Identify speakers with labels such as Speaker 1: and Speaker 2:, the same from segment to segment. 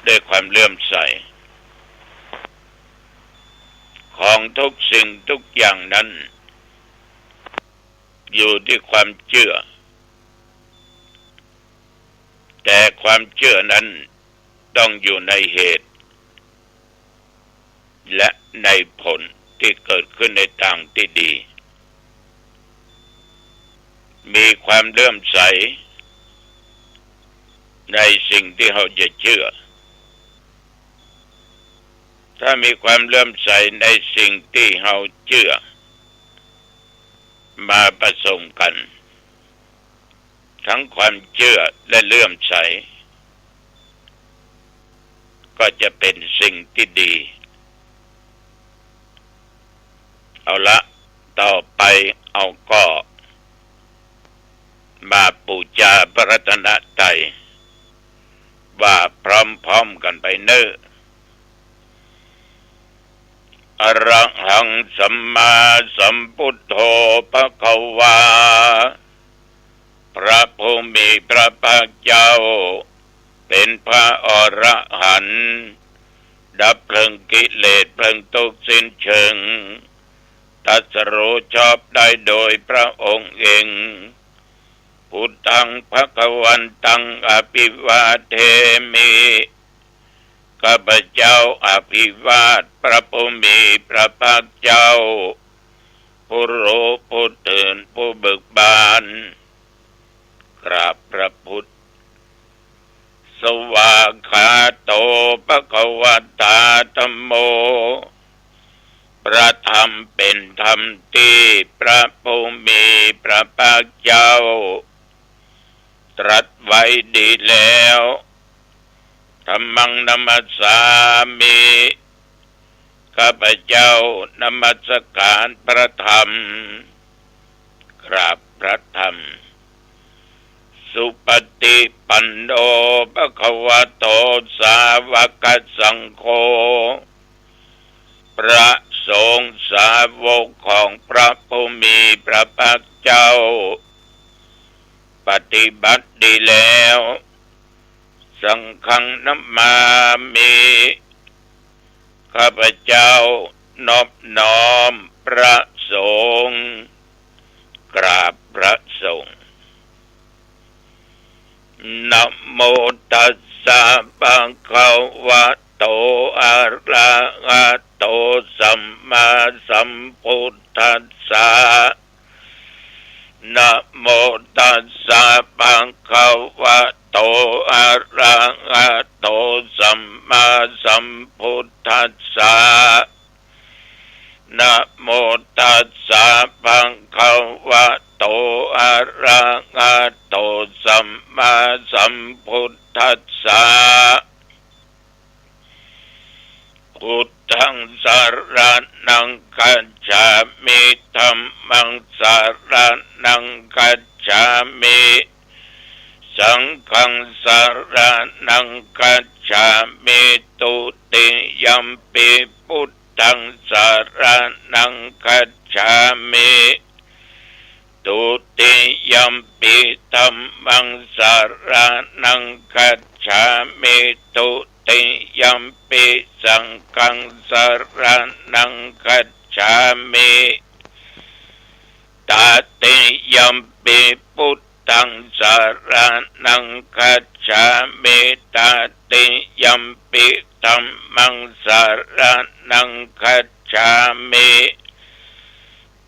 Speaker 1: ด้วยความเลื่อมใสของทุกสิ่งทุกอย่างนั้นอยู่ที่ความเชื่อแต่ความเชื่อนั้นต้องอยู่ในเหตุและในผลที่เกิดขึ้นในทางที่ดีมีความเลื่อมใสในสิ่งที่เราจะเชื่อถ้ามีความเลื่อมใสในสิ่งที่เราเชื่อมาผสมกันทั้งความเชื่อและเลื่อมใสก็จะเป็นสิ่งที่ดีเอาละต่อไปเอาก็มาบูชาพระรัตนตรัยว่าพร้อมๆกันไปเนอะอะระหังสัมมาสัมพุทโธภควาพระผู้มีพระภาคเจ้าเป็นพระอรหันต์ดับเพลิงกิเลสเพลิงทุกข์สิ้นเชิงตรัสรู้ชอบได้โดยพระองค์เองพุทธังภควันตังอภิวาเทมิข้าพเจ้าอภิวาทพระผู้มีพระภาคเจ้าผู้รู้ผู้ตื่นผู้เบิกบานกราบพระพุทธสวากขาโตภควตาธัมโมพระธรรมเป็นธรรมที่พระผู้มีพระภาคเจ้าตรัสไว้ดีแล้วธัมมังนัมมัสสามิข้าพเจ้านมัสการพระธรรมกราบพระธรรมสุปฏิปันโนภควโตสาวกสังโฆพระสงฆ์สาวกของพระผู้มีพระภาคเจ้าปฏิบัติดีแล้วสังฆังนัมมามิข้าพเจ้านอบน้อมพระสงฆ์กราบพระสงฆ์นะโมตัสสะภะคะวะโตอะระหะโตสัมมาสัมพุทธัสสะนะโมตัสสะภะคะวะโตอะระหะโตสัมมาสัมพุทธัสสะนะโมตัสสะภะคะวะโตอะระหะโตสัมมาสัมพุทธัสสะพุทธังสรณังคัจฉามิธัมมังสรณังคัจฉามิสังฆังสรณังคัจฉามิตุติยัมปิพุทธังสรณังคัจฉามิตุติยัมปิธัมมังสรณังคัจฉามิตุติยัมปิสังฆังสรณังคัจฉามิตติยัมปิพุทธังสรณังคัจฉามิตติยัมปิธัมมังสรณังคัจฉามิ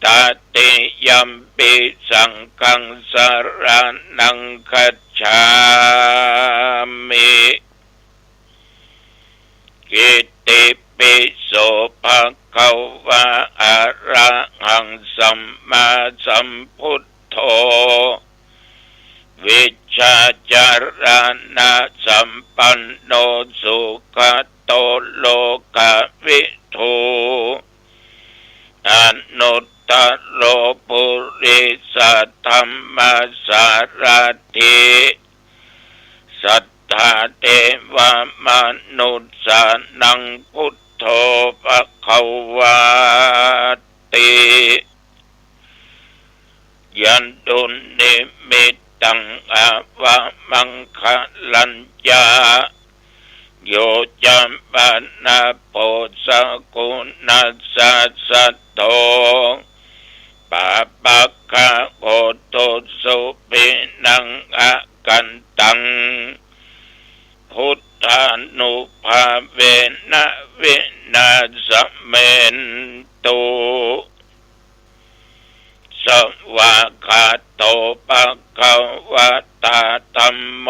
Speaker 1: ตติยัมปิสังฆังสรณังคัจฉามิกิตติปิโสภควะอะระหังสัมมาสัมพุทโธวิชชาจารณะสัมปันโนสุขโตโลกวิทูอนุตตโรปุริสธรรมสารถิสัทธาเทวมนุษย์สานังพุทโธภควาติยันตุนิมิตังอวะมังคลัญญา โยจัมปนาโพสกุณัสสะสัตโตปะปักขะโหตุสุปินังอะกันตังพุทธานุภาเวนะวินาสเมนตุสวากขาโตปะคะวะตาธัมโม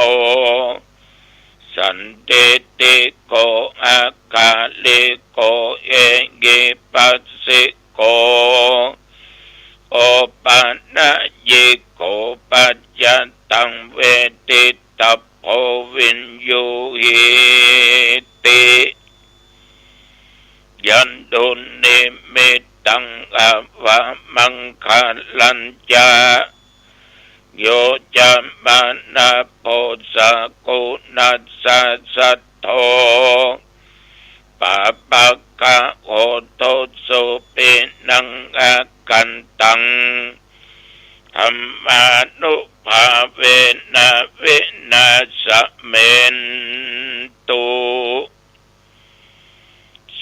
Speaker 1: สันติติโกอาคาลิโกเอกิปัสสิโกโอปันนะยิโกปัจจตังเวทิตาโพวินยูหิติยันตุนิมิตังอวะมังคลัญจาโยจัมมานาโพสกุณัสสะสัตโตปะปักขะโหตุสุปินังอะกันตังธัมมานุภาเวนะวินาสเมนตุ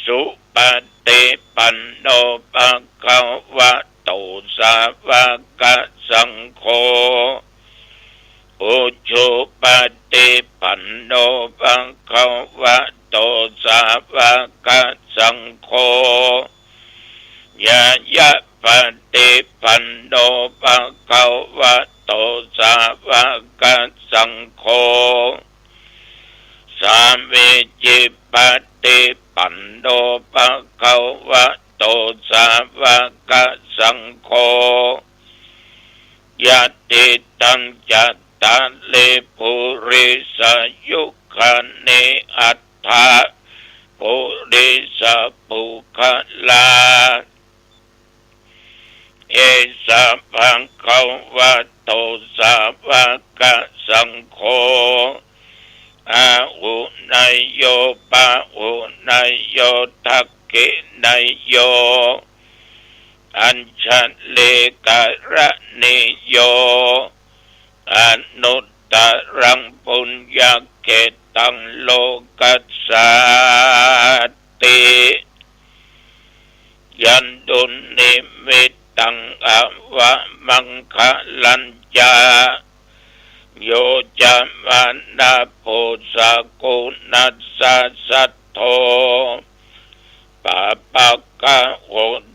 Speaker 1: สุปฏิปันโนภะคะวะโตสาวกสังโฆอุชุปฏิปันโนภะคะวะโตสาวกสังโฆยะยะปฏิปันโนภะคะวะโตสาวกสังโฆสามิจิปฏิปันโนภะคะวะโตสาวกสังโฆยะติตังจัตตาลิปุริสยุคเนอัตถะปุริสปุคลาเอสะภะคะวะโตสาวกสังโฆอาหุนายโยปะหุนายโยทักขินายโยอัญชันเลกะระนิโยอนุตตรังปุญญเกตังโลกัสสาติยันตุนิมิตังอวะมังคลัญจาโยจัมมานาโพสกุณัสสะสัตโตปะปักขะโห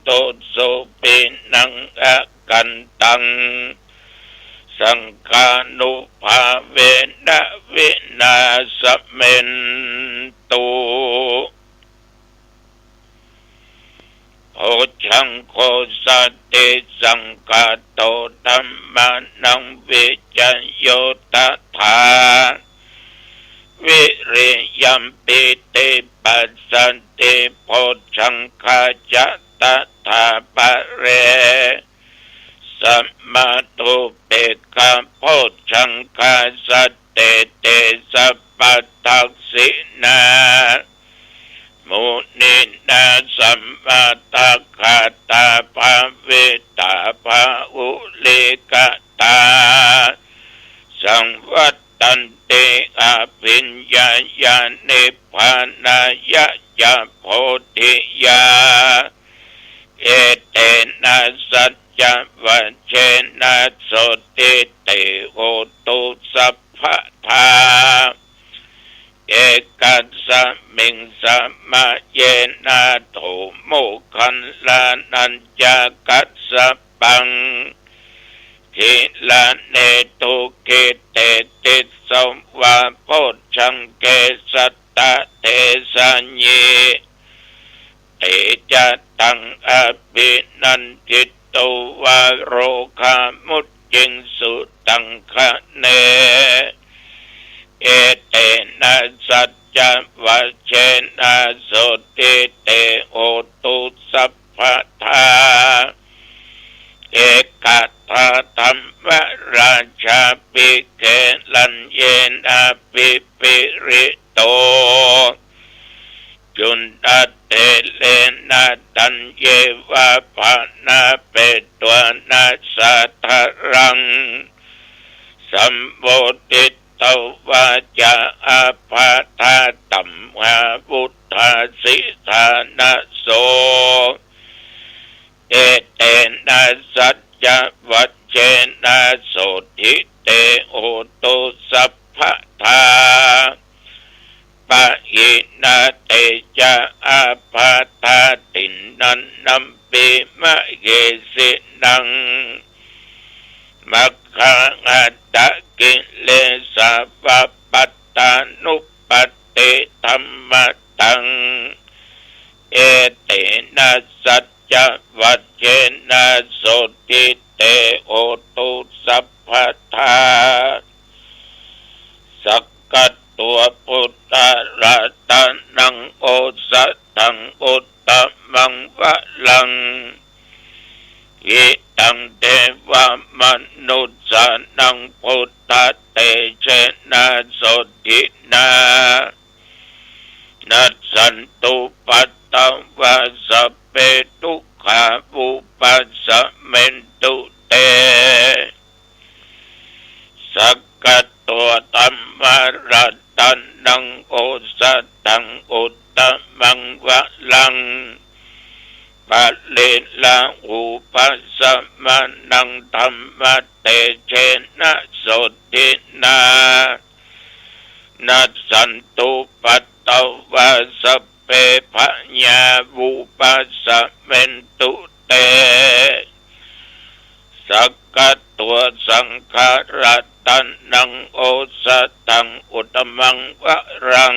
Speaker 1: ตุสุปินังอะกันตังสังฆานุภาเวนะวินาสเมนตุโอชังโคสัตติสังฆาโตธัมมานังวิจโยตถาวิริยัมปิติปัสสันติโพชังคาจัตถาปะเรสัมมาตุเปกขะโพชังคาสัตเตเตสัพพทักษินามุนินาสัมมาตาคาตาภาเวตาภาอุลิกตาสังวัตตันเตอภิญญาญาณิพพานายะยะโพธิยาเอเตนะสัจจะวัชเชนะโสติเตโหตุสัพพทาเอกัสสะมิงสัมมาเยนะโตโมคันลานัญจกัสสะปังทิลาเนตุเกเตติสวะโพชังเกสัตตะเทสัญญีเตจะตังอภินันทิโตวะโรคามุจจิงสุตังคะเนเอเตนะสัจจะวัชเชนะโสติเตโหตุสัพพทาเอกทาธัมมราชาปิเกลัญเยนะปิปิริโตจุนตเตเลนะตัญเยวะภานาเปตัวนาสัทธรังสัมโพธิต ตวาจาอาภาธาตัมหาพุทธาสิธานะโสเอเตนะสัจจะวัจเจนะโสทิเตโอตุสัพพะทาปะหินาเตจะอาภาธาตินนันนัมปิมะเกสินังมัคคังอัตตะกิเลสะปัปปัตตานุปัตติธัมมตังเอเตนะสัจจะวัจเจนะโสติเตโอตุสัพพะทาสักกัตตัวพุทธรัตนังโอสัตถังอุตตมังวะลังอิตังเทวมนุสสานังพุทธเตเชนะโสตินานัสสันตุปัตตวะสัพเพทุกขาอุปัสสะเมนตุเตสักกัตตัวธัมมรัตนังโอสัตถังอุตตมังวะลังปัลเลลาอุปัสสะมานังธัมมเตเชนะโสตินานัสสันตุปัตตวะสัพเพพญาวุปัสสะเมนตุเตสักกัตตัวสังขารตันนังโอสัตถังอุตตมังวะรัง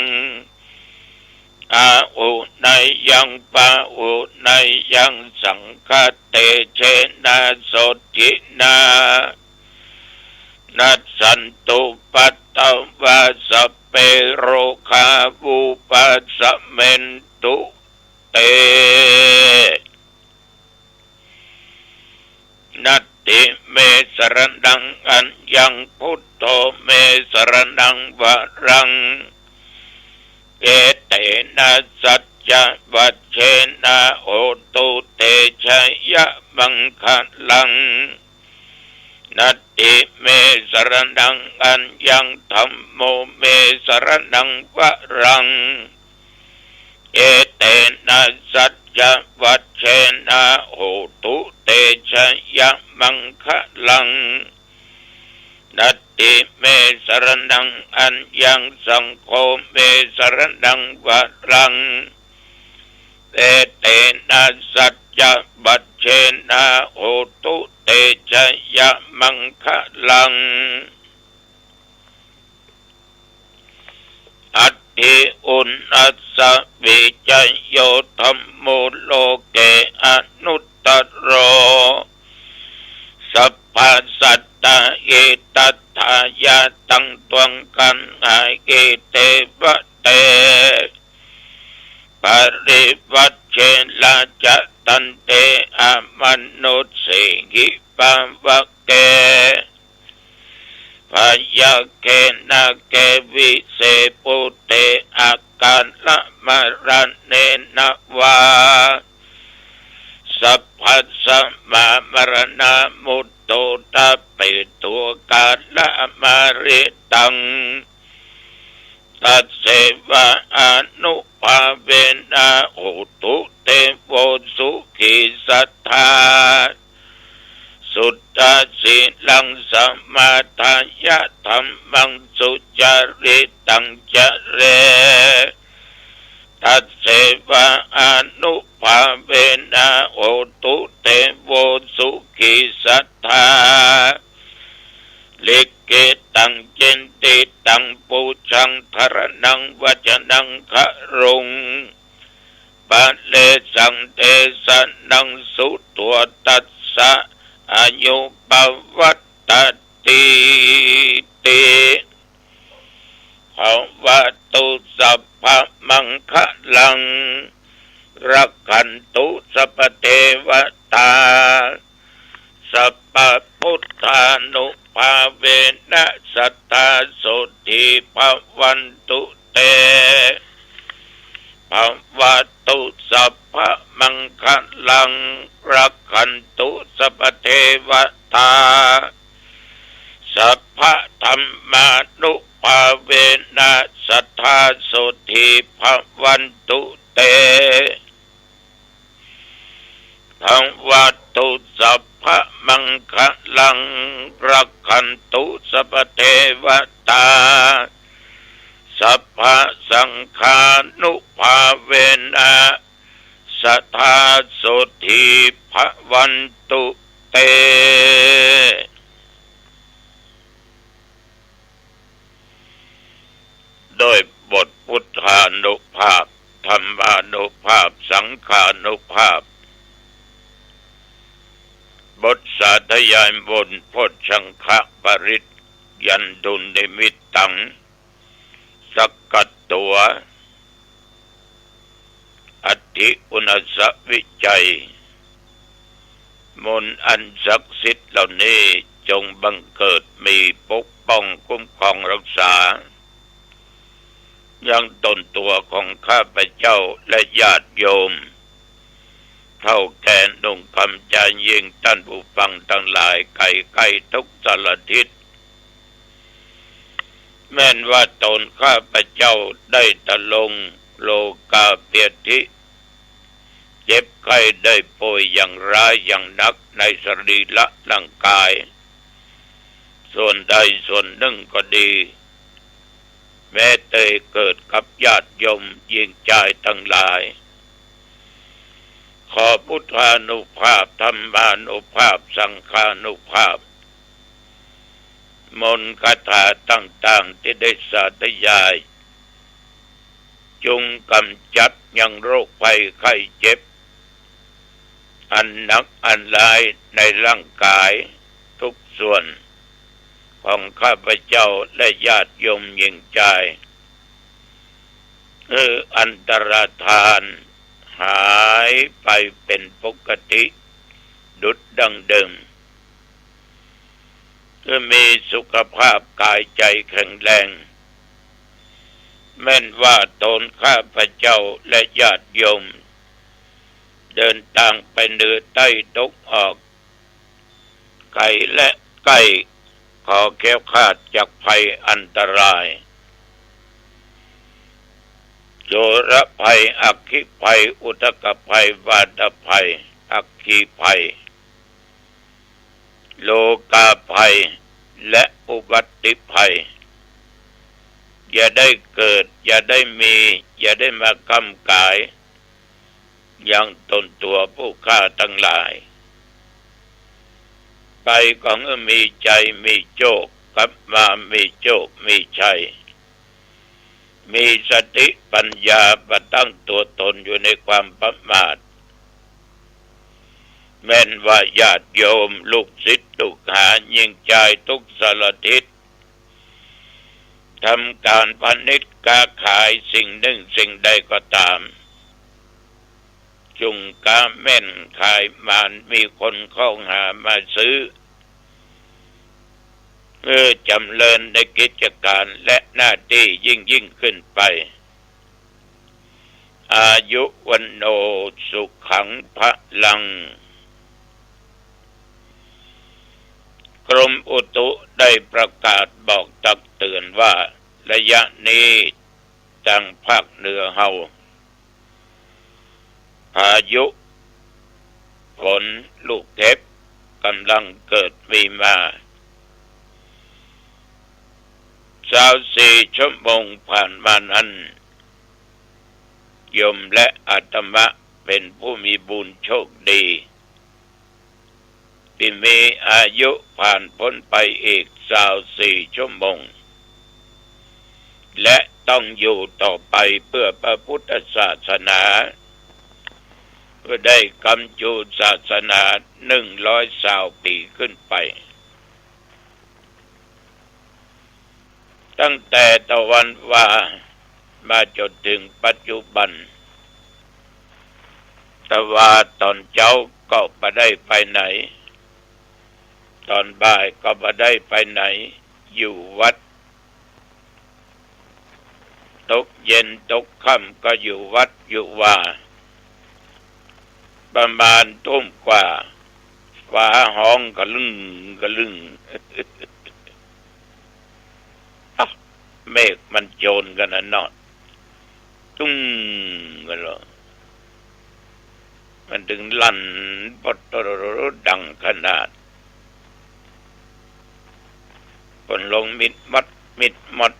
Speaker 1: อาอุนัยยังปะอุนัยยังสังฆเตเชนะโสตินานัสสันตุปัตตวะสัพเพโรคาวุปัสสะเมนตุเตนัตติเมสรณังอัญญังพุทโธเมสรณังวะรังเอเตนะสัจจะวัจเจนะโอตุเตชะยะมังคะลังนัตติเมสรณังอัญญังธัมโมเมสรณังวะรังเอเตนะสัจจะวัจเจนะโอตุเตชะยะมังคะลังนัตติเมสรณังอัญญังสังโฆเมสรณังวะรังเอเตนะสัจจะวัจเจนะโอตุเตชะยะมังคะลังอัตถิอุณอัสสะวิจโยธัมโมโลเกอนุตตโรสัพพสัตตะเอตัตถายะตังตวังกันหาเกเตวะเตปริวัชเชละจะตันเตอมนุสสิกิปวะเกพยาเกนะเกวิเสปุเตอาการละมรันเนนะวาสัพพัสสะมามรณะมุตโตตะปิตัวกาละมาริตังตัสเสวะอนุภาเวนะโหตุเตโวสุขิสัทธาสุตตะสิลังสัมมาทายะธัมมังสุจริตังจเรตัสเสวะอนุภาเวนะโหตุเตโวสุขิสัทธาลิเกตังเจนติตังปูชังธรนังวัจนังครุงปัลเลสังเตสนังสุตัวตัสสะอายุปวัตติติภวตุสัพพมังคะลังรักขันตุสัพเทวตาสัพพพุทธานุภาเวนะสัทธาโสติภวันตุเตภวตุสัพพมังคะลังรักขันตุสัพเทวตาสัพพธรรมานุภ ภาเวนะสัทธาโสธีภวันตุเตธังวัตตุสัพพะมังคลังรักขันตุสัพพเทวตาสัพพะสังฆานุภาเวนะสัทธาโสธีภวันตุเตโดยบทพุทธานุภาพธรรมานุภาพสังฆานุภาพบทสาธยายบนโพชฌังคะปริตยันดุลนิมิตตังสักกัตตัวอัตถิอุณสวิจัยมนต์อันศักดิ์สิทธิ์เหล่านี้จงบังเกิดมีปกป้องคุ้มครองรักษายังตนตัวของข้าพเจ้าและญาติโยมเท่าแก่นุ่งคำใจยิ่งท่านผู้ฟังทั้งหลายไกลๆทุกสารทิศแม้นว่าตนข้าพเจ้าได้ตะลงโลกาเปียทิเจ็บไข้ได้ป่วยอย่างร้ายอย่างหนักในสรีระร่างกายส่วนใดส่วนหนึ่งก็ดีแม้แต่เกิดกับญาติโยมยิ่งใจทั้งหลายขอพุทธานุภาพธรรมานุภาพสังฆานุภาพมนต์คาถาต่างๆที่ได้สาธยายจงกำจัดยังโรคภัยไข้เจ็บอันหนักอันร้ายในร่างกายทุกส่วนของข้าพเจ้าและญาติโยมยิ่งใจอันตรธานหายไปเป็นปกติดุจดังเดิมมีสุขภาพกายใจแข็งแรงแม้นว่าตนข้าพเจ้าและญาติโยมเดินทางไปเหนือใต้ตกออกไกลและใกล้ขอแคล้วคลาดจากภัยอันตรายโสรภัยอัคคีภัยอุทกภัยวาตภัยอัคคีภัยโลกาภัยและอุบัติภัยอย่าได้เกิดอย่าได้มีอย่าได้มากำกายยังตนตัวผู้ฆ่าทั้งหลายไปก็มีใจมีโชคกลับมามีโชคมีชัยมีสติปัญญาประตั้งตัวตนอยู่ในความประมาทแม้นว่าญาติโยมลูกศิษย์ลูกหายิ่งใจทุกสารทิศทำการพาณิชย์ค้าขายสิ่งหนึ่งสิ่งใดก็ตามจุงกาแม่นขายมานมีคนเข้าหามาซื้อจำเริญในกิจการและหน้าที่ยิ่งขึ้นไปอายุวันโนสุขังพลังกรมอุตุได้ประกาศบอกตักเตือนว่าระยะนี้ทางภาคเหนือเฮาพายุฝนลูกเห็บกำลังเกิดมีมา24 ชั่วโมงผ่านมานั้นโยมและอาตมาเป็นผู้มีบุญโชคดีที่มีอายุผ่านพ้นไปอีก24 ชั่วโมงและต้องอยู่ต่อไปเพื่อพระพุทธศาสนาเพื่อได้กำจูศาสนา120 ปีขึ้นไปตั้งแต่ตะวันว่ามาจนถึงปัจจุบันแต่ว่าตอนเช้าก็ไม่ได้ไปไหนตอนบ่ายก็ไม่ได้ไปไหนอยู่วัดตกเย็นตกค่ำก็อยู่วัดอยู่ว่าประมาณทุ่มกว่าฟ้าห้องกระลึง เมฆมันโจรกันนะนอดตุ้งกันหรอมันถึงลั่นปดดังขนาดฝนลงมิดมัด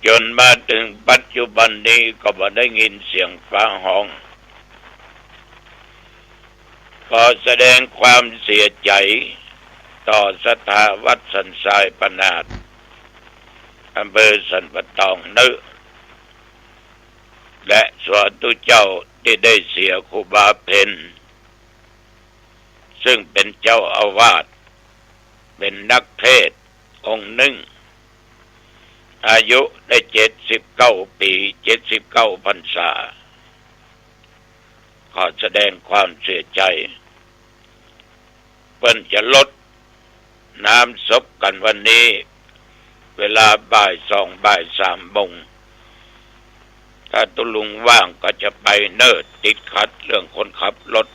Speaker 1: จนมาถึงปัจจุบันนี้ก็บ่ได้ยินเสียงฟ้าห้องขอแสดงความเสียใจต่อสถาวัดสันทรายปนาดอำเภอสันปะตองนึและสาธุเจ้าที่ได้เสียครูบาเพ็ญซึ่งเป็นเจ้าอาวาสเป็นนักเทศน์องค์หนึ่งอายุได้79 ปี79 พรรษาขอแสดงความเสียใจเพิ่นจะลดน้ำศพกันวันนี้เวลาบ่าย 2 บ่าย 3 โมงถ้าตุลุงว่างก็จะไปเนิร์ดติดขัดเรื่องคนขับรถ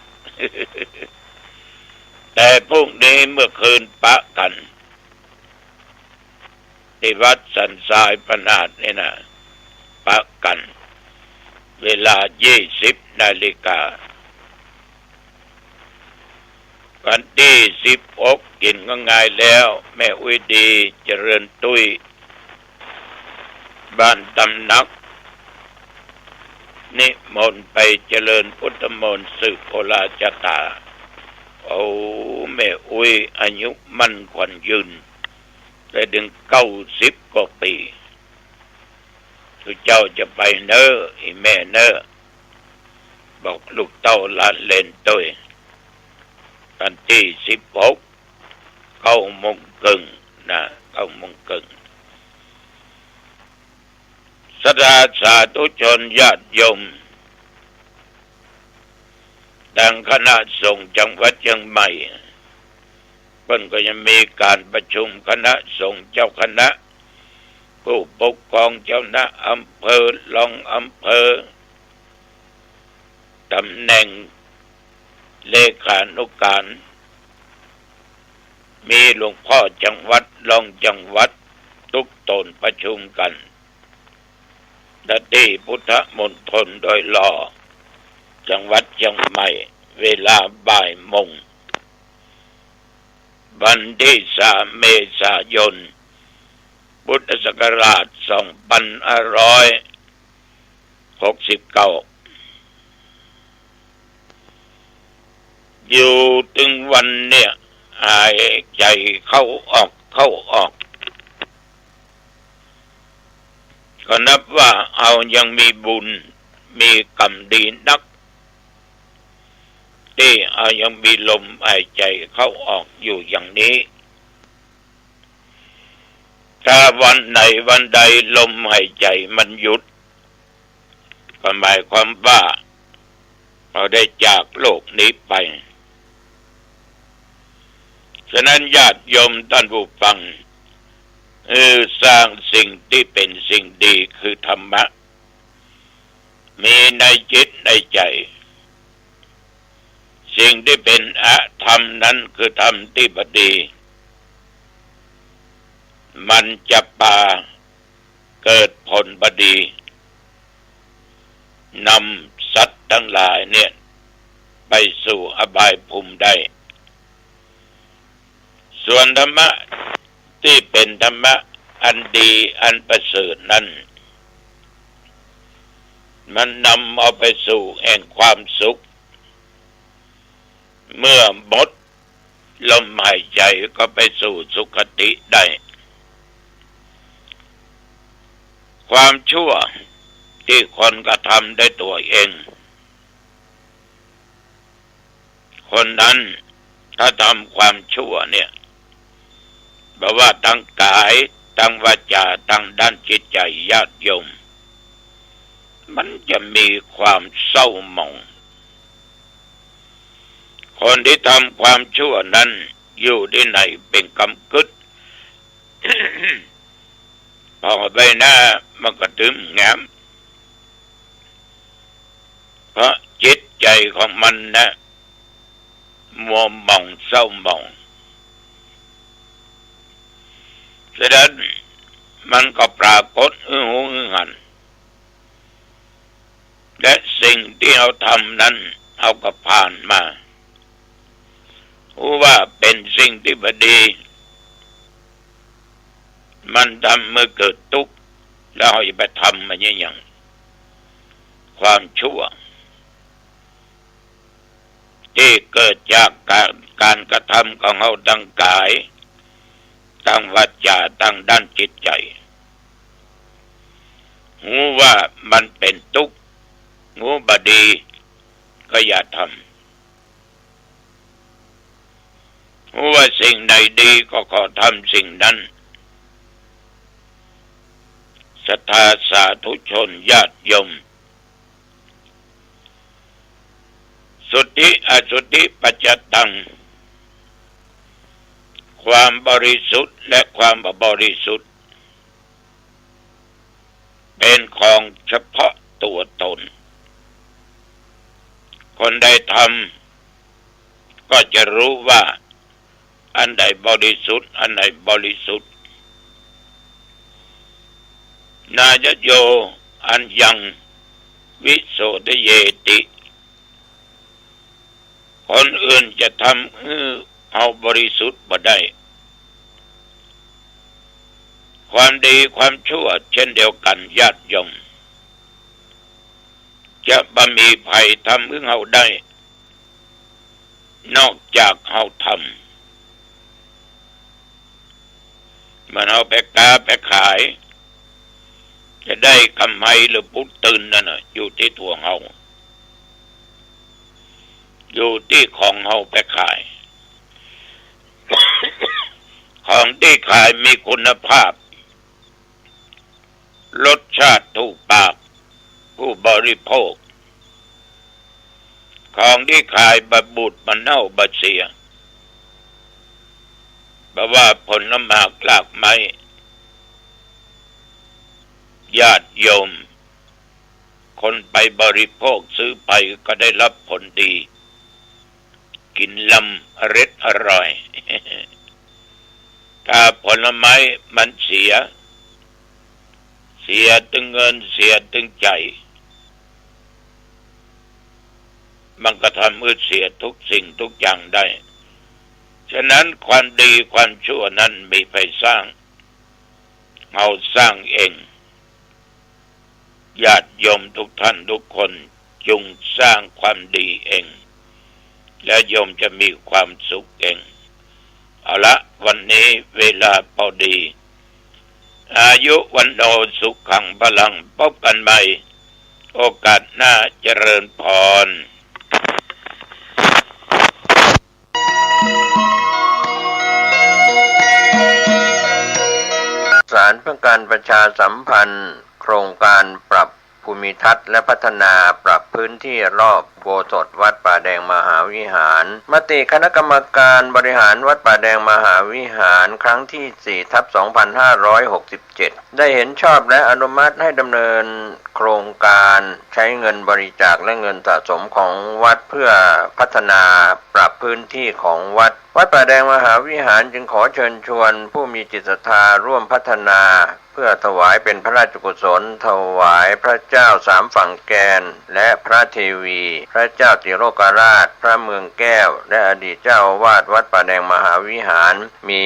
Speaker 1: แต่พรุ่งนี้เมื่อคืนปะกันที่วัดสันทรายปนาดนี่นะปะกันเวลา 20 นาฬิกาวันที่16กินก็ง่ายแล้วแม่อุ้ยดีเจริญตุ้ยบ้านตำหนักนิมนต์ไปเจริญพุทธมนต์สืบโอลาจตาโอ้แม่อุ้ยอายุมั่นขวัญยืนได้ถึง90 กว่าปีทุกเจ้าจะไปเน้อไอ้แม่เน้อบอกลูกเต้าหลานเล่นตัววันที่16 9 โมงครึ่งนะ9 โมงครึ่งศรัทธาสาธุชนญาติโยมดังคณะสงฆ์จังหวัดเชียงใหม่เพิ่นก็ยังมีการประชุมคณะสงฆ์เจ้าคณะผู้ปกครองเจ้าคณะอำเภอรองอำเภอตำแหน่งเลขานุการมีหลวงพ่อจังหวัดรองจังหวัดทุกตนประชุมกันณที่พุทธมณฑลโดยล่อจังหวัดเชียงใหม่เวลาบ่ายโมงวันที่3 เมษายนพุทธศักราช 2569อยู่ถึงวันเนี่ยหายใจเข้าออกก็นับว่าเอายังมีบุญมีกรรมดีนักที่เอายังมีลมหายใจเข้าออกอยู่อย่างนี้ถ้าวันไหนวันใดลมหายใจมันหยุดก็หมายความว่าเราได้จากโลกนี้ไปฉะนั้นญาติโยมท่านผู้ฟังสร้างสิ่งที่เป็นสิ่งดีคือธรรมะมีในจิตในใจสิ่งที่เป็นอธรรมนั้นคือธรรมที่บดีมันจะพาเกิดผลบดีนำสัตว์ทั้งหลายเนี่ยไปสู่อบายภูมิได้ส่วนธรรมะที่เป็นธรรมะอันดีอันประเสริฐนั้นมันนำเอาไปสู่แห่งความสุขเมื่อหมดลมหายใจก็ไปสู่สุคติได้ความชั่วที่คนกระทำได้ตัวเองคนนั้นถ้าทำความชั่วเนี่ยบอกว่าตั้งกายตั้งวาจาตั้งด้านจิตใจญาติโยมมันจะมีความเศร้าหมองคนที่ทำความชั่วนั้นอยู่ที่ไหนเป็นกำกึศ พอใบหน้ามันก็ตึมแง้มเพราะจิตใจของมันนะมัวหมองเศร้าหมอง ฉะนั้นมันก็ปรากฏหูหันและสิ่งที่เราทำนั้นเอาก็ผ่านมาว่าเป็นสิ่งที่บดีมันทำเมื่อเกิดทุกข์แล้วเราจะไปทำมันอย่างความชั่วที่เกิดจากการกระทำของเราดังกายตั้งวาจาตั้งด้านจิตใจหูว่ามันเป็นทุกข์หูบดีก็อย่าทำหูว่าสิ่งใดดีก็ขอทำสิ่งนั้นศรัทธาสาธุชนญาติโยมสุทธิอสุทธิปัจจตังความบริสุทธิ์และความบริสุทธิ์เป็นของเฉพาะตัวตนคนใดทำก็จะรู้ว่าอันใดบริสุทธิ์อันใดบริสุทธิ์นายโยอันยังวิโสทะเยติคนอื่นจะทำเอาบริสุทธิ์บ่ได้ความดีความชั่วเช่นเดียวกันญาติโยมจะบ่มีภัยทำเอาได้นอกจากเอาทำมันเอาไปค้าไปขายจะได้กำไรหรือปุตตื่นนั่นน่ะอยู่ที่ตัวเฮาอยู่ที่ของเฮาไปขาย ของที่ขายมีคุณภาพรสชาติถูกปากผู้บริโภคของที่ขายบะบูดบะเน่าบะเสียเพราะว่าผลหมากลากไม้ญาติโยมคนไปบริโภคซื้อไปก็ได้รับผลดีกินลำอร่อย ถ้าผลไม้มันเสียตึงเงินเสียตึงใจมันก็ทำให้เสียทุกสิ่งทุกอย่างได้ฉะนั้นความดีความชั่วนั้นมีไปสร้างเอาสร้างเองญาติโยมทุกท่านทุกคนจงสร้างความดีเองและโยมจะมีความสุขเองเอาละวันนี้เวลาพอดีอายุวันโนสุขังพลังพบกันใหม่โอกาสหน้าเจริญพร
Speaker 2: สารเพื่อการประชาสัมพันธ์โครงการปรับภูมิทัศน์และพัฒนาปรับพื้นที่รอบอุโบสถวัดป่าแดงมหาวิหารมติคณะกรรมการบริหารวัดป่าแดงมหาวิหารครั้งที่ 4/2567 ได้เห็นชอบและอนุมัติให้ดำเนินโครงการใช้เงินบริจาคและเงินสะสมของวัดเพื่อพัฒนาปรับพื้นที่ของวัดป่าแดงมหาวิหารจึงขอเชิญชวนผู้มีจิตศรัทธาร่วมพัฒนาเพื่อถวายเป็นพระราชกุศลถวายพระเจ้าสามฝั่งแกนและพระเทวีพระเจ้าติโลกราชพระเมืองแก้วและอดีตเจ้าอาวาสวัดป่าแดงมหาวิหารมี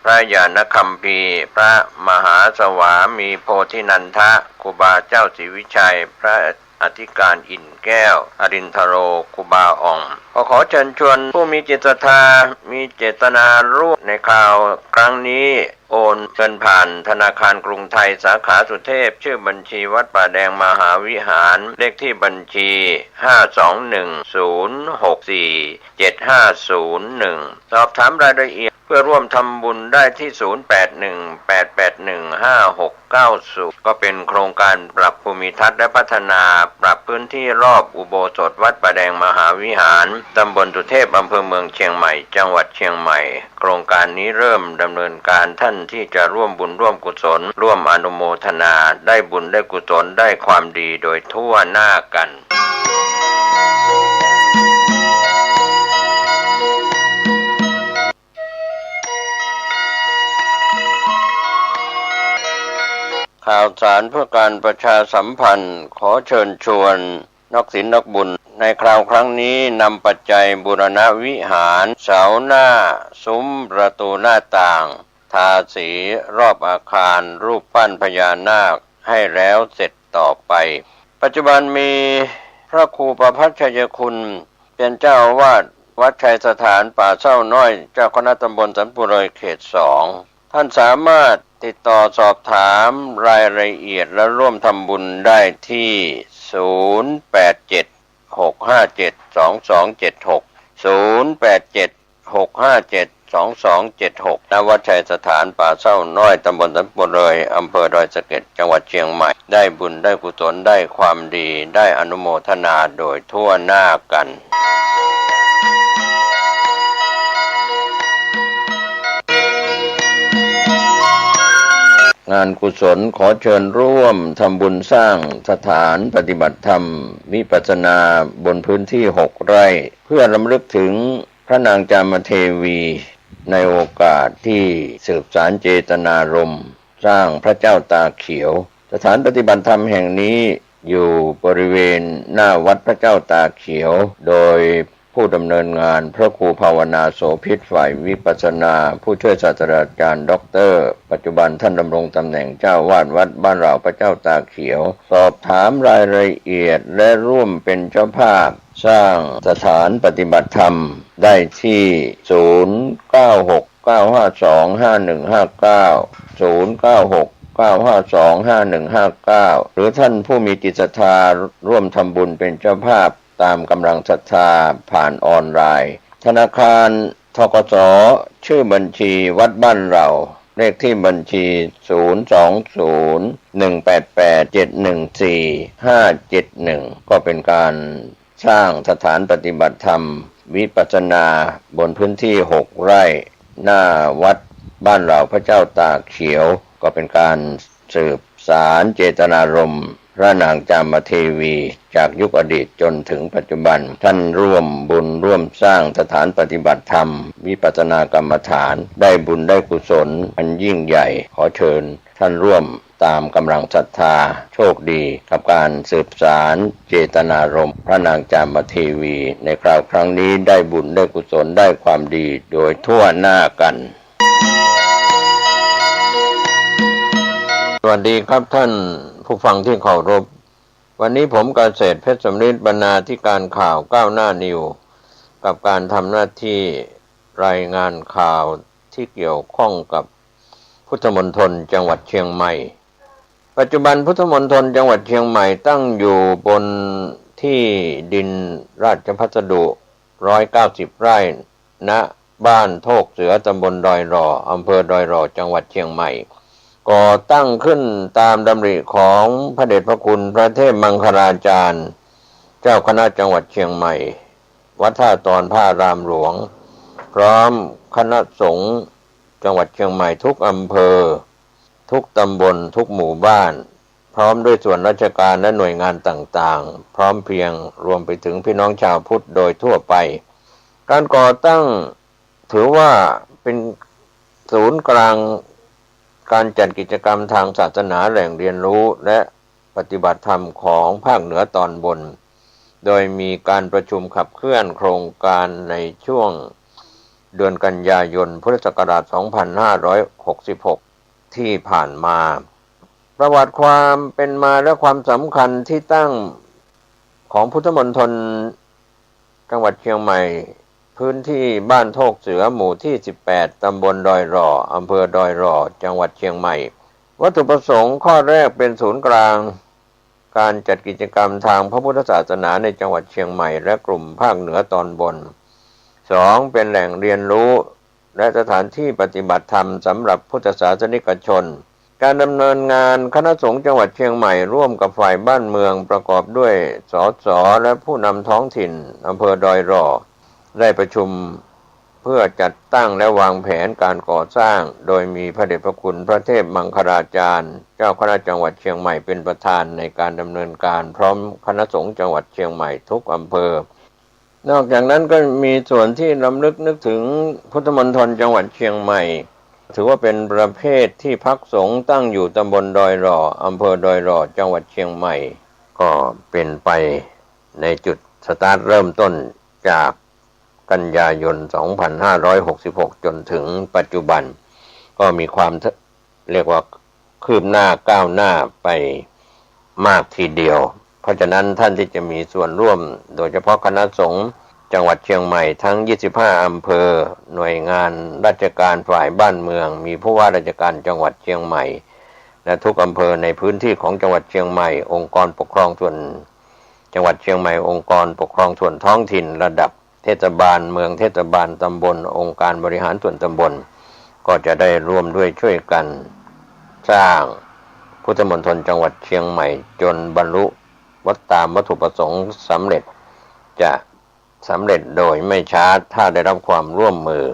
Speaker 2: พระญาณคัมภีร์พระมหาสวามีโพธินันทะครูบาเจ้าศรีวิชัยพระอธิการอินแก้วอรินทโรครูบาอ่องขอเชิญชวนผู้มีจิตศรัทธามีเจตนาร่วมในข่าวครั้งนี้โอนเงินผ่านธนาคารกรุงไทยสาขาสุเทพชื่อบัญชีวัดป่าแดงมหาวิหารเลขที่บัญชี521064750สอบถามรายละเอียดเพื่อร่วมทำบุญได้ที่0818815690ก็เป็นโครงการปรับภูมิทัศน์และพัฒนาปรับพื้นที่รอบอุโบสถวัดป่าแดงมหาวิหารตำบลสุเทพอำเภอเมืองเชียงใหม่จังหวัดเชียงใหม่โครงการนี้เริ่มดำเนินการท่านที่จะร่วมบุญร่วมกุศลร่วมอนุโมทนาได้บุญได้กุศลได้ความดีโดยทั่วหน้ากัน ข่าวสารเพื่อการประชาสัมพันธ์ขอเชิญชวนนักศีลนักบุญในคราวครั้งนี้นำปัจจัยบูรณวิหารเสาหน้าซุ้มประตูหน้าต่างทาสีรอบอาคารรูปปั้นพญานาคให้แล้วเสร็จต่อไปปัจจุบันมีพระครูประภัชชัยคุณเป็นเจ้าอาวาสวัดชัยสถานป่าเศร้าน้อยเจ้าคณะตำบลสันปุเรยเขต 2ท่านสามารถติดต่อสอบถามรายละเอียดและร่วมทำบุญได้ที่0876572276 0876572276ณวัดชัยสถานป่าเศร้าน้อยตำบลสันปุเรยอำเภอดอยสะเก็ดจังหวัดเชียงใหม่ได้บุญได้กุศลได้ความดีได้อนุโมทนาโดยทั่วหน้ากันงานกุศลขอเชิญร่วมทำบุญสร้างสถานปฏิบัติธรรมวิปัสสนาบนพื้นที่6 ไร่เพื่อรำลึกถึงพระนางจามเทวีในโอกาสที่สืบสานเจตนารมณ์สร้างพระเจ้าตาเขียวสถานปฏิบัติธรรมแห่งนี้อยู่บริเวณหน้าวัดพระเจ้าตาเขียวโดยผู้ดำเนินงานพระครูภาวนาโสภิตฝ่ายวิปัสสนาผู้ช่วยศาสตราจารย์ด็อกเตอร์ปัจจุบันท่านดำรงตำแหน่งเจ้าวาดวัดบ้านเราพระเจ้าตาเขียวสอบถามรายละเอียดและร่วมเป็นเจ้าภาพสร้างสถานปฏิบัติธรรมได้ที่0969525159 หรือท่านผู้มีจิตศรัทธาร่วมทำบุญเป็นเจ้าภาพตามกำลังศรัทธาผ่านออนไลน์ธนาคารธกส.ชื่อบัญชีวัดบ้านเราเลขที่บัญชี020188714571ก็เป็นการสร้างสถานปฏิบัติธรรมวิปัสสนาบนพื้นที่6 ไร่หน้าวัดบ้านเราพระเจ้าตากเขียวก็เป็นการสืบสานเจตนารมณ์พระนางจามเทวีจากยุคอดีตจนถึงปัจจุบันท่านร่วมบุญร่วมสร้างสถานปฏิบัติธรรมวิปัสสนากรรมฐานได้บุญได้กุศลอันยิ่งใหญ่ขอเชิญท่านร่วมตามกำลังศรัทธาโชคดีกับการสืบสานเจตนารมณ์พระนางจามเทวีในคราวครั้งนี้ได้บุญได้กุศลได้ความดีโดยทั่วหน้ากันสวัสดีครับท่านผู้ฟังที่เคารพวันนี้ผมเกษตรเพชรสำริดบรรณาธิการข่าวก้าวหน้านิวกับการทำหน้าที่รายงานข่าวที่เกี่ยวข้องกับพุทธมณฑลจังหวัดเชียงใหม่ปัจจุบันพุทธมณฑลจังหวัดเชียงใหม่ตั้งอยู่บนที่ดินราชพัสดุ190 ไร่ณบ้านโทกเสือตำบลดอยหล่ออำเภอดอยหล่อจังหวัดเชียงใหม่ก่อตั้งขึ้นตามดำริของพระเดชพระคุณพระเทพมังคลาจารย์เจ้าคณะจังหวัดเชียงใหม่วัดท่าตอนผ้ารามหลวงพร้อมคณะสงฆ์จังหวัดเชียงใหม่ทุกอำเภอทุกตำบลทุกหมู่บ้านพร้อมด้วยส่วนราชการและหน่วยงานต่างๆพร้อมเพรียงรวมไปถึงพี่น้องชาวพุทธโดยทั่วไปการก่อตั้งถือว่าเป็นศูนย์กลางการจัดกิจกรรมทางศาสนาแหล่งเรียนรู้และปฏิบัติธรรมของภาคเหนือตอนบนโดยมีการประชุมขับเคลื่อนโครงการในช่วงเดือนกันยายนพุทธศักราช 2566 ที่ผ่านมาประวัติความเป็นมาและความสำคัญที่ตั้งของพุทธมณฑลจังหวัดเชียงใหม่พื้นที่บ้านโทกเสือหมู่ที่18ตำบลดอยหล่ออำเภอดอยหล่อจังหวัดเชียงใหม่วัตถุประสงค์ข้อแรกเป็นศูนย์กลางการจัดกิจกรรมทางพระพุทธศาสนาในจังหวัดเชียงใหม่และกลุ่มภาคเหนือตอนบน 2. เป็นแหล่งเรียนรู้และสถานที่ปฏิบัติธรรมสำหรับพุทธศาสนิกชนการดำเนินงานคณะสงฆ์จังหวัดเชียงใหม่ร่วมกับฝ่ายบ้านเมืองประกอบด้วยสสและผู้นำท้องถิ่นอำเภอดอยหล่อได้ประชุมเพื่อจัดตั้งและวางแผนการก่อสร้างโดยมีพระเดชพระคุณพระเทพมังคลาจารย์เจ้าคณะจังหวัดเชียงใหม่เป็นประธานในการดำเนินการพร้อมคณะสงฆ์จังหวัดเชียงใหม่ทุกอำเภอนอกจากนั้นก็มีส่วนที่รำลึกนึกถึงพุทธมณฑลจังหวัดเชียงใหม่ ถือว่าเป็นประเภทที่พักสงฆ์ตั้งอยู่ตำบลดอยหล่ออำเภอดอยหล่อจังหวัดเชียงใหม่ก็เป็นไปในจุดสตาร์ทเริ่มต้นจากกันยายน 2566 จนถึงปัจจุบันก็มีความเรียกว่าคืบหน้าก้าวหน้าไปมากทีเดียวเพราะฉะนั้นท่านที่จะมีส่วนร่วมโดยเฉพาะคณะสงฆ์จังหวัดเชียงใหม่ทั้ง25อำเภอหน่วยงานราชการฝ่ายบ้านเมืองมีผู้ว่าราชการจังหวัดเชียงใหม่และทุกอำเภอในพื้นที่ของจังหวัดเชียงใหม่องค์กรปกครองส่วนจังหวัดเชียงใหม่องค์กรปกครองส่วนท้องถิ่นระดับเทศบาลเมืองเทศบาลตำบลองค์การบริหารส่วนตำบลก็จะได้ร่วมด้วยช่วยกันสร้างพุทธมณฑลจังหวัดเชียงใหม่จนบรรลุตามวัตถุประสงค์สำเร็จจะสำเร็จโดยไม่ช้าถ้าได้รับความร่วมมือ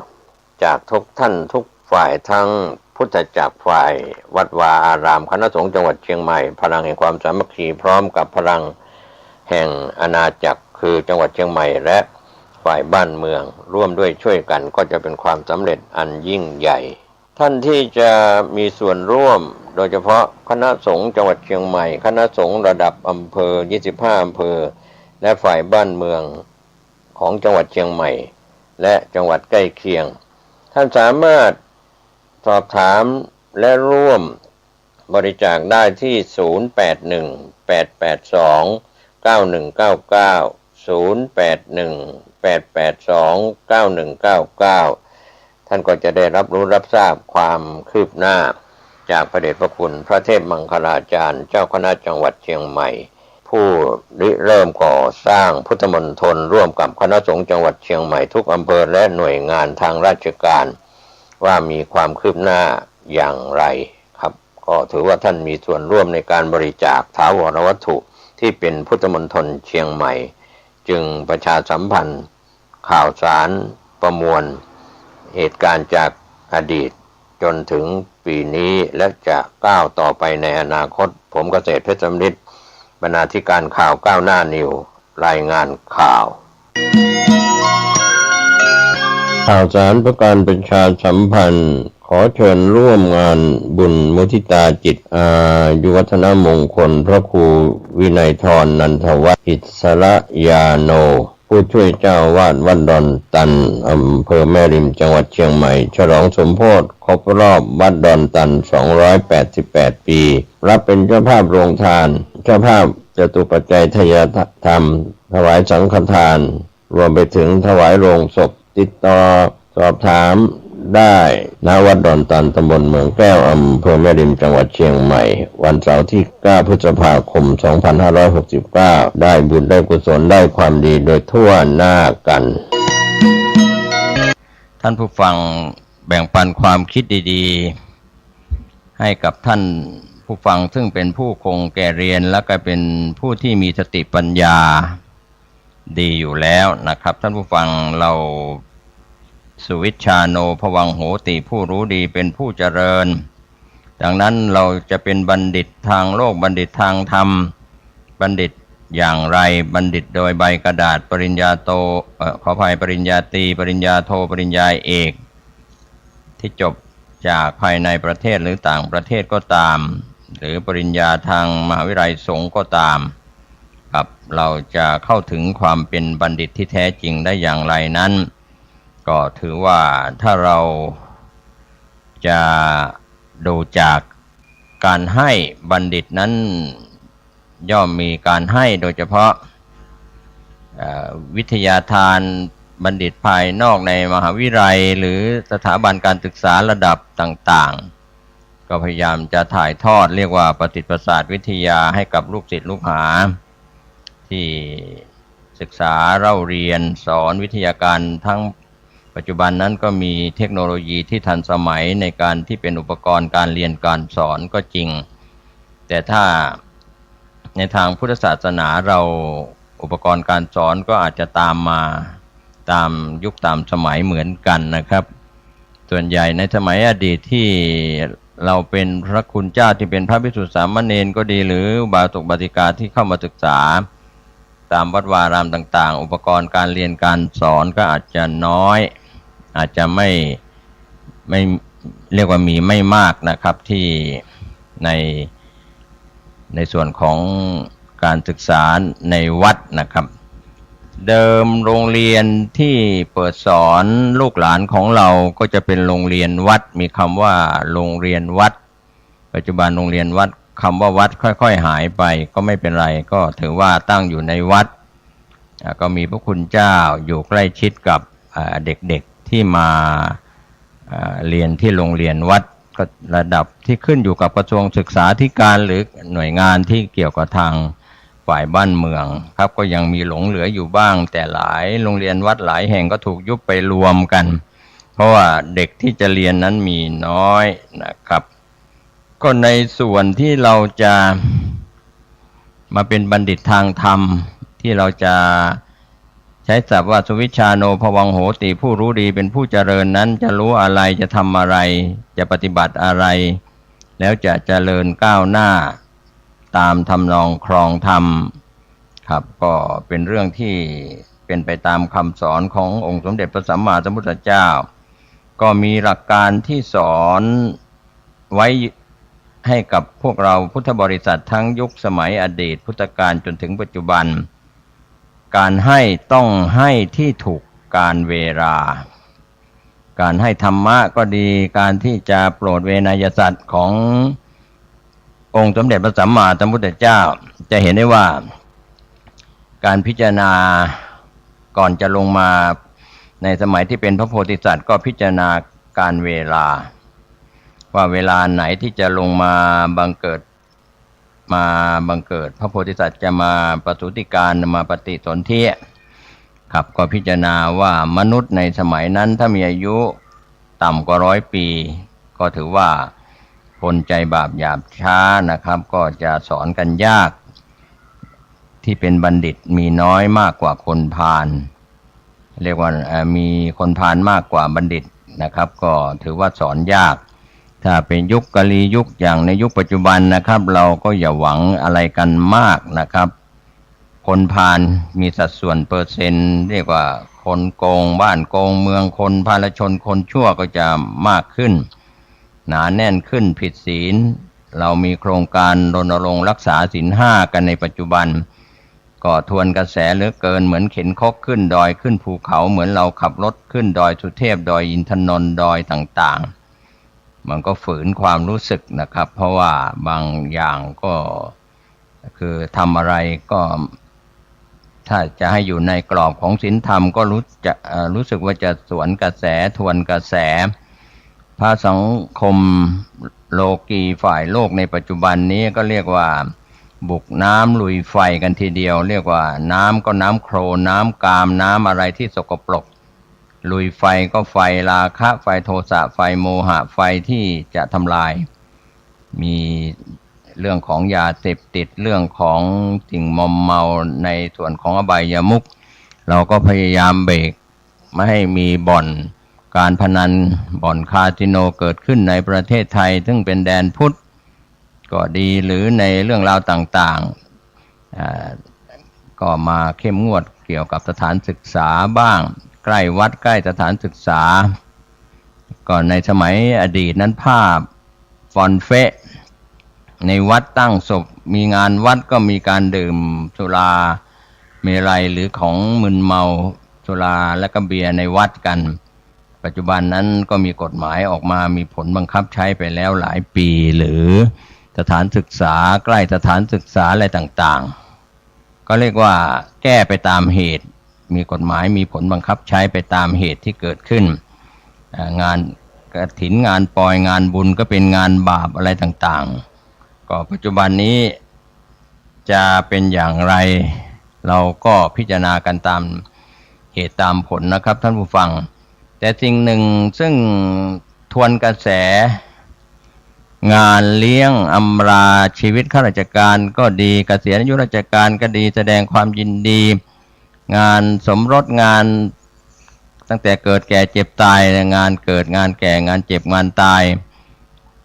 Speaker 2: จากทุกท่านทุกฝ่ายทั้งพุทธจักรฝ่ายวัดวาอารามคณะสงฆ์จังหวัดเชียงใหม่พลังแห่งความสามัคคีพร้อมกับพลังแห่งอาณาจักรคือจังหวัดเชียงใหม่และฝ่ายบ้านเมืองร่วมด้วยช่วยกันก็จะเป็นความสำเร็จอันยิ่งใหญ่ท่านที่จะมีส่วนร่วมโดยเฉพาะคณะสงฆ์จังหวัดเชียงใหม่คณะสงฆ์ระดับอำเภอ25อำเภอและฝ่ายบ้านเมืองของจังหวัดเชียงใหม่และจังหวัดใกล้เคียงท่านสามารถสอบถามและร่วมบริจาคได้ที่0818829199 ท่านก็จะได้รับรู้รับทราบความคืบหน้าจากพระเดชพระคุณพระเทพมังคลาจารย์เจ้าคณะจังหวัดเชียงใหม่ผู้ริเริ่มก่อสร้างพุทธมณฑลร่วมกับคณะสงฆ์จังหวัดเชียงใหม่ทุกอำเภอและหน่วยงานทางราชการว่ามีความคืบหน้าอย่างไรครับก็ถือว่าท่านมีส่วนร่วมในการบริจาคถาวรวัตถุที่เป็นพุทธมณฑลเชียงใหม่จึงประชาสัมพันธ์ข่าวสารประมวลเหตุการณ์จากอดีตจนถึงปีนี้และจะก้าวต่อไปในอนาคตผมเกษตรเพชรสำริดบรรณาธิการข่าวก้าวหน้านิวรายงานข่าวข่าวสารประการประชาสัมพันธ์ขอเชิญร่วมงานบุญมุทิตาจิตอายุวัฒนมงคลพระครูวินัยธรนันทวัฒน์อิสระยาโนผู้ช่วยเจ้าวาดวัดดอนตันอำเภอแม่ริมจังหวัดเชียงใหม่ฉลองสมโภชครบรอบวัดดอนตัน288 ปีรับเป็นเจ้าภาพโรงทานเจ้าภาพจตุปัจจัยทายธรรมถวายสังฆทานรวมไปถึงถวายโรงศพติดต่อสอบถามได้ณวัดดอนตันตำบลเมืองแก้วอำเภอแม่ริมจังหวัดเชียงใหม่วันเสาร์ที่9พฤษภาคม2569ได้บุญได้กุศลได้ความดีโดยทั่วหน้ากัน
Speaker 3: ท่านผู้ฟังแบ่งปันความคิดดีๆให้กับท่านผู้ฟังซึ่งเป็นผู้คงแก่เรียนและก็เป็นผู้ที่มีสติปัญญาดีอยู่แล้วนะครับท่านผู้ฟังเราสุวิชชาโนภวังโหติผู้รู้ดีเป็นผู้เจริญดังนั้นเราจะเป็นบัณฑิตทางโลกบัณฑิตทางธรรมบัณฑิตอย่างไรบัณฑิตโดยใบกระดาษปริญญาโตขออภัยปริญญาตรีปริญญาโทปริญญาเอกที่จบจากภายในประเทศหรือต่างประเทศก็ตามหรือปริญญาทางมหาวิทยาลัยสงฆ์ก็ตามครับเราจะเข้าถึงความเป็นบัณฑิตที่แท้จริงได้อย่างไรนั้นก็ถือว่าถ้าเราจะดูจากการให้บัณฑิตนั้นย่อมมีการให้โดยเฉพาะวิทยาทานบัณฑิตภายนอกในมหาวิทยาลัยหรือสถาบันการศึกษาระดับต่างๆก็พยายามจะถ่ายทอดเรียกว่าประสิทธิประสาทวิทยาให้กับลูกศิษย์ลูกหาที่ศึกษาเล่าเรียนสอนวิทยาการทั้งปัจจุบันนั้นก็มีเทคโนโลยีที่ทันสมัยในการที่เป็นอุปกรณ์การเรียนการสอนก็จริงแต่ถ้าในทางพุทธศาสนาเราอุปกรณ์การสอนก็อาจจะตามมาตามยุคตามสมัยเหมือนกันนะครับส่วนใหญ่ในสมัยอดีตที่เราเป็นพระคุณเจ้าที่เป็นพระภิกษุสามเณรก็ดีหรือบาตุบาติกาที่เข้ามาศึกษาตามวัดวารามต่างๆอุปกรณ์การเรียนการสอนก็อาจจะน้อยอาจจะ เรียกว่ามีไม่มากนะครับที่ในส่วนของการศึกษาในวัดนะครับเดิมโรงเรียนที่เปิดสอนลูกหลานของเราก็จะเป็นโรงเรียนวัดมีคำว่าโรงเรียนวัดปัจจุบันโรงเรียนวัดคำว่าวัดค่อยๆหายไปก็ไม่เป็นไรก็ถือว่าตั้งอยู่ในวัดก็มีพระคุณเจ้าอยู่ใกล้ชิดกับเด็กๆที่มาเรียนที่โรงเรียนวัดก็ระดับที่ขึ้นอยู่กับกระทรวงศึกษาธิการหรือหน่วยงานที่เกี่ยวกับทางฝ่ายบ้านเมืองครับก็ยังมีหลงเหลืออยู่บ้างแต่หลายโรงเรียนวัดหลายแห่งก็ถูกยุบไปรวมกันเพราะว่าเด็กที่จะเรียนนั้นมีน้อยนะครับก็ในส่วนที่เราจะมาเป็นบัณฑิตทางธรรมที่เราจะใช้ศัพท์ว่าสุวิชชาโนภวังโหติผู้รู้ดีเป็นผู้เจริญนั้นจะรู้อะไรจะทำอะไรจะปฏิบัติอะไรแล้วจะเจริญก้าวหน้าตามทำนองครองธรรมครับก็เป็นเรื่องที่เป็นไปตามคำสอนขององค์สมเด็จพระสัมมาสัมพุทธเจ้าก็มีหลักการที่สอนไว้ให้กับพวกเราพุทธบริษัททั้งยุคสมัยอดีตพุทธกาลจนถึงปัจจุบันการให้ต้องให้ที่ถูกกาลเวลาการให้ธรรมะก็ดีการที่จะโปรดเวนยสัตว์ขององค์สมเด็จพระสัมมาสัมพุทธเจ้าจะเห็นได้ว่าการพิจารณาก่อนจะลงมาในสมัยที่เป็นพระโพธิสัตว์ก็พิจารณาการเวลาว่าเวลาไหนที่จะลงมาบังเกิดพระโพธิสัตว์จะมาประสูติการมาปฏิสนธิครับก็พิจารณาว่ามนุษย์ในสมัยนั้นถ้ามีอายุต่ำกว่า100 ปีก็ถือว่าคนใจบาปหยาบช้านะครับก็จะสอนกันยากที่เป็นบัณฑิตมีน้อยมากกว่าคนพาลเรียกว่ามีคนพาลมากกว่าบัณฑิตนะครับก็ถือว่าสอนยากถ้าเป็นยุคกาลียุคอย่างในยุคปัจจุบันนะครับเราก็อย่าหวังอะไรกันมากนะครับคนพาลมีสัดส่วนเปอร์เซ็นต์เรียกว่าคนโกงบ้านโกงเมืองคนพาลชนคนชั่วก็จะมากขึ้นหนาแน่นขึ้นผิดศีลเรามีโครงการรณรงค์รักษาศีล 5กันในปัจจุบันก็ทวนกระแสเหลือเกินเหมือนเข็นคกขึ้นดอยขึ้นภูเขาเหมือนเราขับรถขึ้นดอยสุเทพดอยอินทนนท์ดอยต่างๆมันก็ฝืนความรู้สึกนะครับเพราะว่าบางอย่างก็คือทำอะไรก็ถ้าจะให้อยู่ในกรอบของศีลธรรมก็รู้สึกว่าจะสวนกระแสทวนกระแสพระสังคมโลกีฝ่ายโลกในปัจจุบันนี้ก็เรียกว่าบุกน้ำลุยไฟกันทีเดียวเรียกว่าน้ำก็น้ำโคลนน้ำกามน้ำอะไรที่สกปรกลุยไฟก็ไฟราคะไฟโทสะไฟโมหะไฟที่จะทำลายมีเรื่องของยาเสพติดเรื่องของสิ่งมอมเมาในส่วนของอบายมุขเราก็พยายามเบรกไม่ให้มีบ่อนการพนันบ่อนคาสิโนเกิดขึ้นในประเทศไทยซึ่งเป็นแดนพุทธก็ดีหรือในเรื่องราวต่างๆก็มาเข้มงวดเกี่ยวกับสถานศึกษาบ้างใกล้วัดใกล้สถานศึกษาก่อนในสมัยอดีตนั้นภาพฟอนเฟะในวัดตั้งศพมีงานวัดก็มีการดื่มสุราเมรัยหรือของมึนเมาสุราและก็เบียร์ในวัดกันปัจจุบันนั้นก็มีกฎหมายออกมามีผลบังคับใช้ไปแล้วหลายปีหรือสถานศึกษาใกล้สถานศึกษาอะไรต่างๆก็เรียกว่าแก้ไปตามเหตุมีกฎหมายมีผลบังคับใช้ไปตามเหตุที่เกิดขึ้นงานกฐินงานปล่อยงานบุญก็เป็นงานบาปอะไรต่างๆก็ปัจจุบันนี้จะเป็นอย่างไรเราก็พิจารณากันตามเหตุตามผลนะครับท่านผู้ฟังแต่สิ่งหนึ่งซึ่งทวนกระแสงานเลี้ยงอำลาชีวิตข้าราชการก็ดีเกษียณอายุราชการก็ดีแสดงความยินดีงานสมรสงานตั้งแต่เกิดแก่เจ็บตายงานเกิดงานแก่งานเจ็บงานตาย